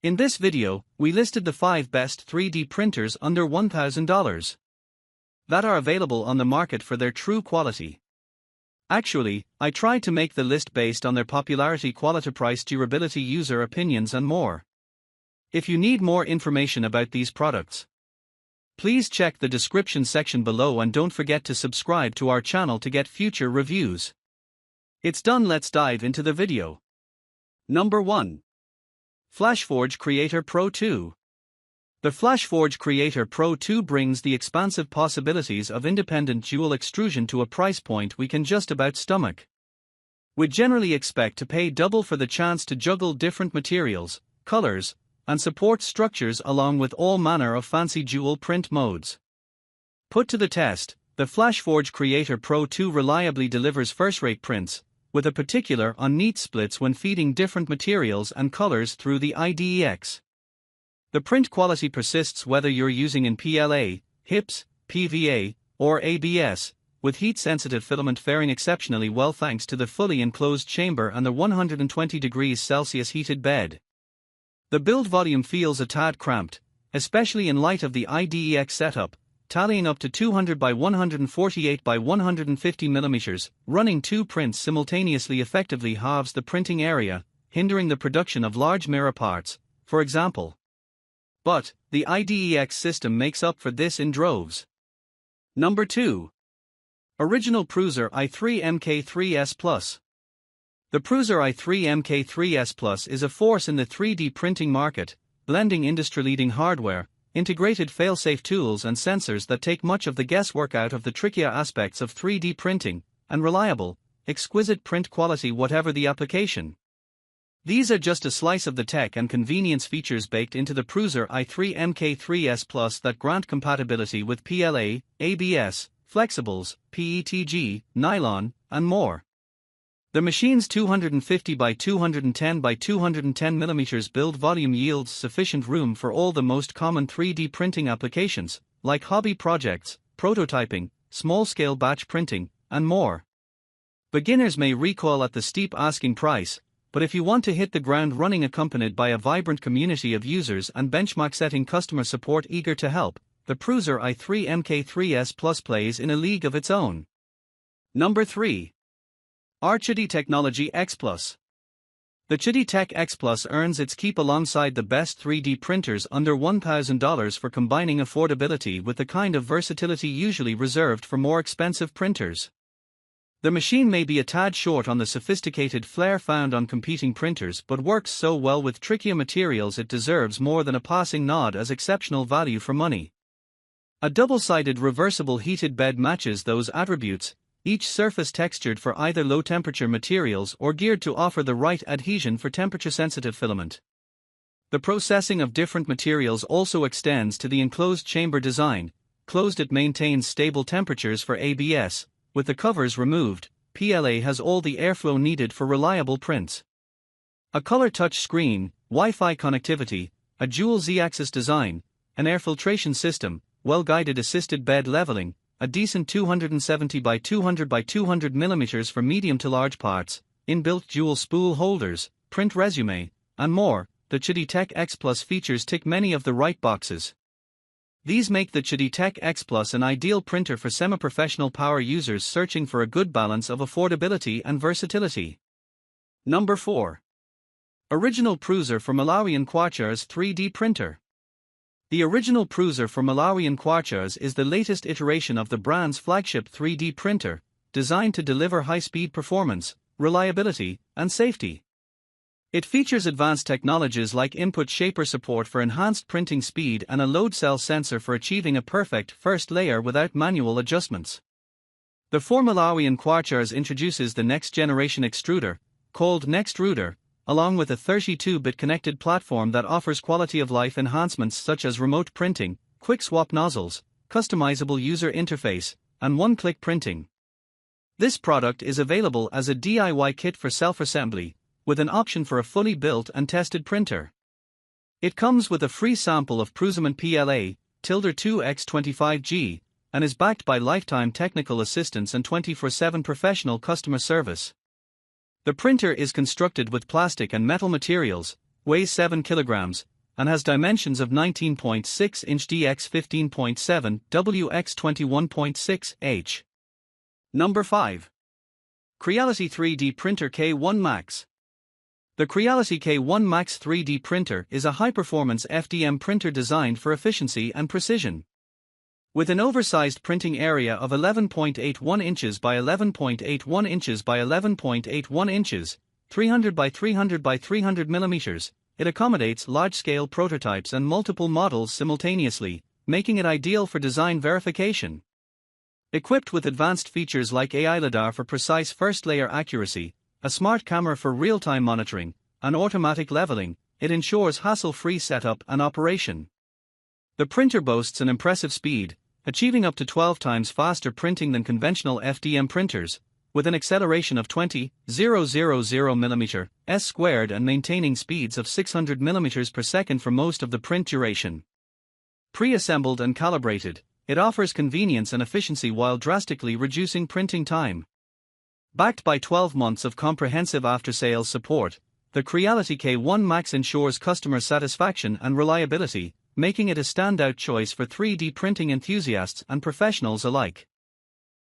In this video, we listed the 5 best 3D printers under $1,000 that are available on the market for their true quality. Actually, I tried to make the list based on their popularity, quality, price, durability, user opinions, and more. If you need more information about these products, please check the description section below and don't forget to subscribe to our channel to get future reviews. It's done, let's dive into the video. Number 1. FLASHFORGE Creator Pro 2. The FLASHFORGE Creator Pro 2 brings the expansive possibilities of independent jewel extrusion to a price point we can just about stomach. We generally expect to pay double for the chance to juggle different materials, colors, and support structures along with all manner of fancy jewel print modes. Put to the test, the FLASHFORGE Creator Pro 2 reliably delivers first-rate prints, with a particular on neat splits when feeding different materials and colors through the IDEX. The print quality persists whether you're using in PLA, HIPS, PVA, or ABS, with heat-sensitive filament faring exceptionally well thanks to the fully enclosed chamber and the 120 degrees Celsius heated bed. The build volume feels a tad cramped, especially in light of the IDEX setup, tallying up to 200 by 148 by 150 mm. Running 2 prints simultaneously effectively halves the printing area, hindering the production of large mirror parts, for example. But the IDEX system makes up for this in droves. Number 2. Original Prusa i3 Mk3S Plus. The Prusa i3 Mk3S Plus is a force in the 3D printing market, blending industry-leading hardware, integrated fail-safe tools and sensors that take much of the guesswork out of the trickier aspects of 3D printing, and reliable, exquisite print quality whatever the application. These are just a slice of the tech and convenience features baked into the Prusa i3 Mk3S Plus that grant compatibility with PLA, ABS, flexibles, PETG, nylon, and more. The machine's 250 by 210 by 210 mm build volume yields sufficient room for all the most common 3D printing applications, like hobby projects, prototyping, small-scale batch printing, and more. Beginners may recoil at the steep asking price, but if you want to hit the ground running accompanied by a vibrant community of users and benchmark-setting customer support eager to help, the Prusa i3 Mk3S Plus plays in a league of its own. Number 3. QIDI Technology X Plus. The QIDI Tech X Plus earns its keep alongside the best 3D printers under $1,000 for combining affordability with the kind of versatility usually reserved for more expensive printers. The machine may be a tad short on the sophisticated flair found on competing printers but works so well with trickier materials it deserves more than a passing nod as exceptional value for money. A double-sided reversible heated bed matches those attributes, each surface textured for either low-temperature materials or geared to offer the right adhesion for temperature-sensitive filament. The processing of different materials also extends to the enclosed chamber design. Closed it maintains stable temperatures for ABS. With the covers removed, PLA has all the airflow needed for reliable prints. A color touch screen, Wi-Fi connectivity, a dual Z-axis design, an air filtration system, well-guided assisted bed leveling, a decent 270 by 200 by 200 mm for medium to large parts, inbuilt dual spool holders, print resume, and more. The QIDI Tech X Plus features tick many of the right boxes. These make the QIDI Tech X Plus an ideal printer for semi-professional power users searching for a good balance of affordability and versatility. Number 4. Original Prusa for Malawian Quartz 3D Printer. The original Prusa for Malawian Quartz is the latest iteration of the brand's flagship 3D printer, designed to deliver high-speed performance, reliability, and safety. It features advanced technologies like input shaper support for enhanced printing speed and a load cell sensor for achieving a perfect first layer without manual adjustments. The for Malawian Quartz introduces the next-generation extruder, called NextRuder, along with a 32-bit connected platform that offers quality-of-life enhancements such as remote printing, quick swap nozzles, customizable user interface, and one-click printing. This product is available as a DIY kit for self-assembly, with an option for a fully built and tested printer. It comes with a free sample of Prusa PLA, 2X25G, and is backed by lifetime technical assistance and 24/7 professional customer service. The printer is constructed with plastic and metal materials, weighs 7 kilograms, and has dimensions of 19.6 inch dx 15.7 wx 21.6 h. Number 5. Creality 3D Printer K1 Max. The Creality K1 Max 3D printer is a high-performance FDM printer designed for efficiency and precision. With an oversized printing area of 11.81 inches by 11.81 inches by 11.81 inches, 300 by 300 by 300 millimeters, it accommodates large-scale prototypes and multiple models simultaneously, making it ideal for design verification. Equipped with advanced features like AI LiDAR for precise first-layer accuracy, a smart camera for real-time monitoring, and automatic leveling, it ensures hassle-free setup and operation. The printer boasts an impressive speed, achieving up to 12 times faster printing than conventional FDM printers, with an acceleration of 20,000 mm² and maintaining speeds of 600 mm per second for most of the print duration. Pre-assembled and calibrated, it offers convenience and efficiency while drastically reducing printing time. Backed by 12 months of comprehensive after-sales support, the Creality K1 Max ensures customer satisfaction and reliability, making it a standout choice for 3D printing enthusiasts and professionals alike.